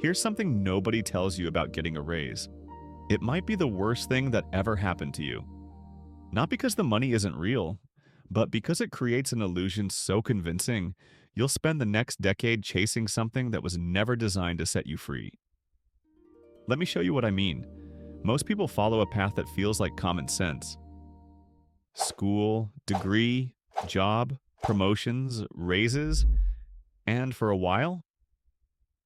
Here's something nobody tells you about getting a raise. It might be the worst thing that ever happened to you. Not because the money isn't real, but because it creates an illusion so convincing, you'll spend the next decade chasing something that was never designed to set you free. Let me show you what I mean. Most people follow a path that feels like common sense. School, degree, job, promotions, raises, and for a while,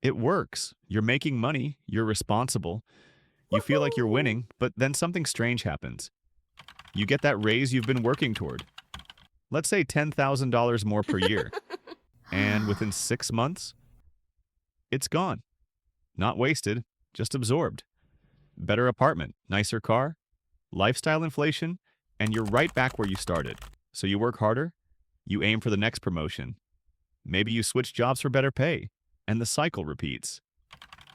it works. You're making money, you're responsible, you feel like you're winning, but then something strange happens. You get that raise you've been working toward. Let's say $10,000 more per year. And within 6 months, it's gone. Not wasted, just absorbed. Better apartment, nicer car, lifestyle inflation, and you're right back where you started. So you work harder, you aim for the next promotion. Maybe you switch jobs for better pay, and the cycle repeats.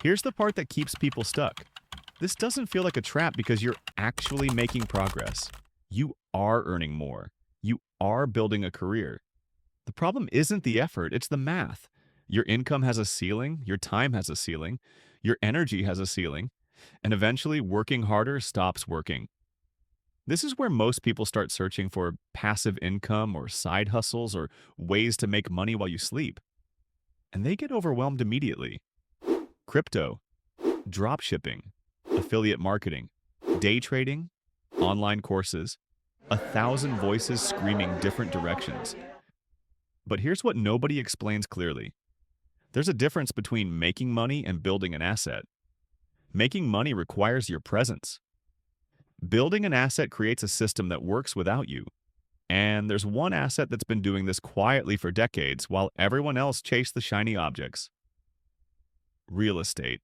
Here's the part that keeps people stuck. This doesn't feel like a trap because you're actually making progress. You are earning more. You are building a career. The problem isn't the effort, it's the math. Your income has a ceiling, your time has a ceiling, your energy has a ceiling, and eventually working harder stops working. This is where most people start searching for passive income or side hustles or ways to make money while you sleep. And they get overwhelmed immediately. Crypto, drop shipping, affiliate marketing, day trading, online courses, 1,000 voices screaming different directions. But here's what nobody explains clearly. There's a difference between making money and building an asset. Making money requires your presence. Building an asset creates a system that works without you. And there's one asset that's been doing this quietly for decades while everyone else chased the shiny objects. Real estate.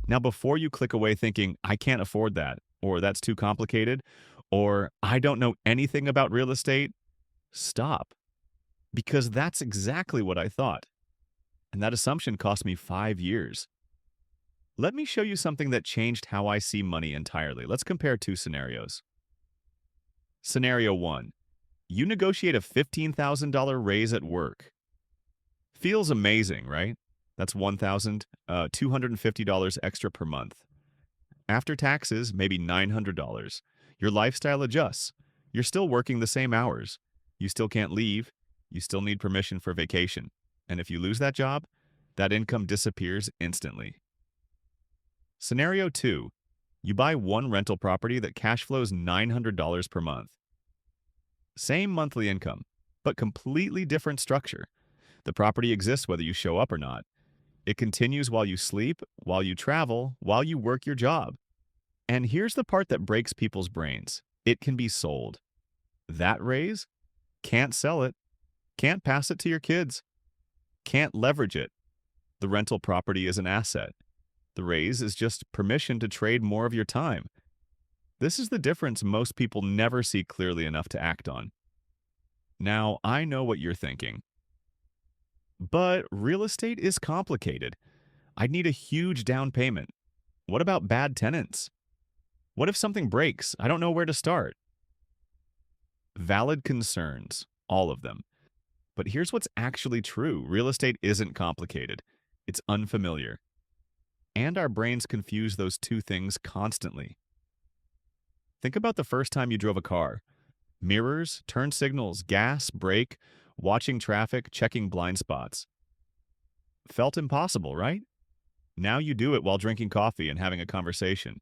Now, before you click away thinking, I can't afford that, or that's too complicated, or I don't know anything about real estate, stop. Because that's exactly what I thought. And that assumption cost me 5 years. Let me show you something that changed how I see money entirely. Let's compare two scenarios. Scenario 1. You negotiate a $15,000 raise at work. Feels amazing, right? That's $1,250 extra per month. After taxes, maybe $900. Your lifestyle adjusts. You're still working the same hours. You still can't leave. You still need permission for vacation. And if you lose that job, that income disappears instantly. Scenario 2. You buy one rental property that cash flows $900 per month. Same monthly income, but completely different structure. The property exists whether you show up or not. It continues while you sleep, while you travel, while you work your job. And here's the part that breaks people's brains. It can be sold. That raise? Can't sell it. Can't pass it to your kids. Can't leverage it. The rental property is an asset. The raise is just permission to trade more of your time. This is the difference most people never see clearly enough to act on. Now, I know what you're thinking. But real estate is complicated. I'd need a huge down payment. What about bad tenants? What if something breaks? I don't know where to start. Valid concerns, all of them. But here's what's actually true. Real estate isn't complicated. It's unfamiliar. And our brains confuse those two things constantly. Think about the first time you drove a car. Mirrors, turn signals, gas, brake, watching traffic, checking blind spots. Felt impossible, right? Now you do it while drinking coffee and having a conversation.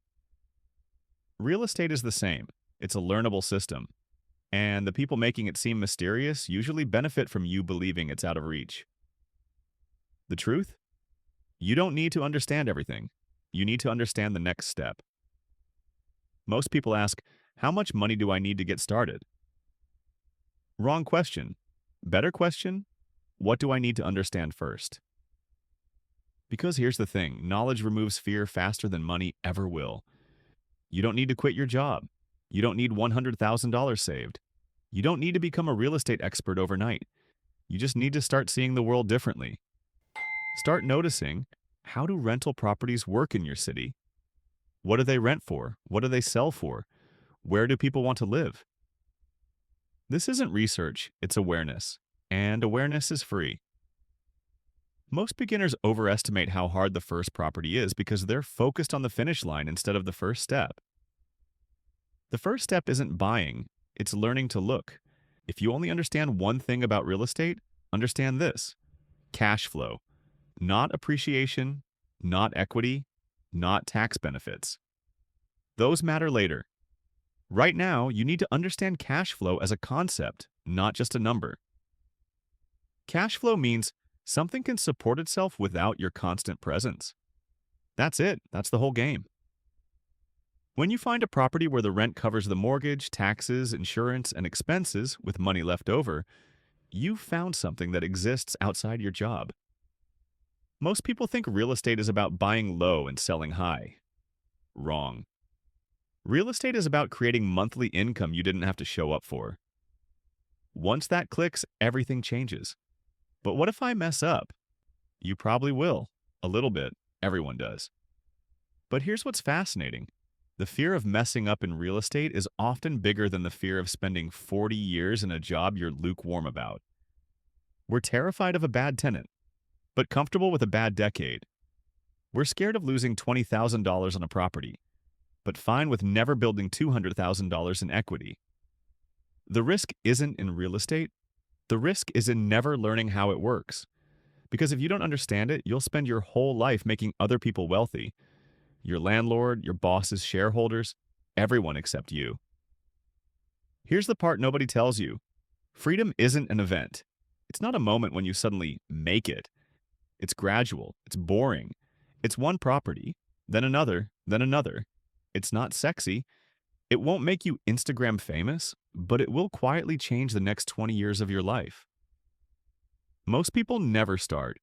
Real estate is the same. It's a learnable system. And the people making it seem mysterious usually benefit from you believing it's out of reach. The truth? You don't need to understand everything. You need to understand the next step. Most people ask, how much money do I need to get started? Wrong question. Better question, what do I need to understand first? Because here's the thing, knowledge removes fear faster than money ever will. You don't need to quit your job. You don't need $100,000 saved. You don't need to become a real estate expert overnight. You just need to start seeing the world differently. Start noticing, how do rental properties work in your city? What do they rent for? What do they sell for? Where do people want to live? This isn't research, it's awareness. And awareness is free. Most beginners overestimate how hard the first property is because they're focused on the finish line instead of the first step. The first step isn't buying, it's learning to look. If you only understand one thing about real estate, understand this: cash flow, not appreciation, not equity, not tax benefits. Those matter later. Right now, you need to understand cash flow as a concept, not just a number. Cash flow means something can support itself without your constant presence. That's it, that's the whole game. When you find a property where the rent covers the mortgage, taxes, insurance, and expenses with money left over, you've found something that exists outside your job. Most people think real estate is about buying low and selling high. Wrong. Real estate is about creating monthly income you didn't have to show up for. Once that clicks, everything changes. But what if I mess up? You probably will. A little bit. Everyone does. But here's what's fascinating. The fear of messing up in real estate is often bigger than the fear of spending 40 years in a job you're lukewarm about. We're terrified of a bad tenant, but comfortable with a bad decade. We're scared of losing $20,000 on a property, but fine with never building $200,000 in equity. The risk isn't in real estate. The risk is in never learning how it works. Because if you don't understand it, you'll spend your whole life making other people wealthy. Your landlord, your boss's shareholders, everyone except you. Here's the part nobody tells you. Freedom isn't an event. It's not a moment when you suddenly make it. It's gradual. It's boring. It's one property, then another, then another. It's not sexy. It won't make you Instagram famous, but it will quietly change the next 20 years of your life. Most people never start,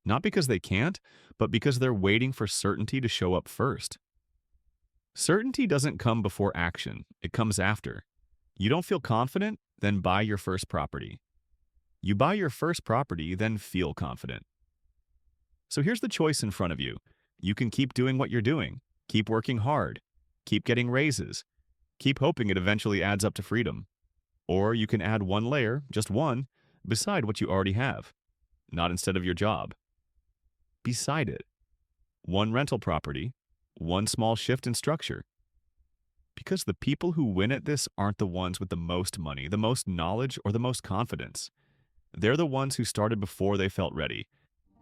not because they can't, but because they're waiting for certainty to show up first. Certainty doesn't come before action, it comes after. You don't feel confident, then buy your first property. You buy your first property, then feel confident. So here's the choice in front of you. You can keep doing what you're doing, keep working hard, keep getting raises, keep hoping it eventually adds up to freedom. Or you can add one layer, just one, beside what you already have, not instead of your job. Beside it. One rental property, one small shift in structure. Because the people who win at this aren't the ones with the most money, the most knowledge, or the most confidence. They're the ones who started before they felt ready.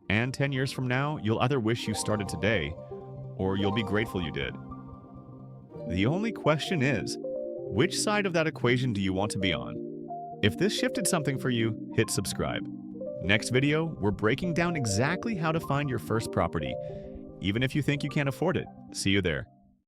And 10 years from now, you'll either wish you started today, or you'll be grateful you did. The only question is, which side of that equation do you want to be on? If this shifted something for you, hit subscribe. Next video, we're breaking down exactly how to find your first property, even if you think you can't afford it. See you there.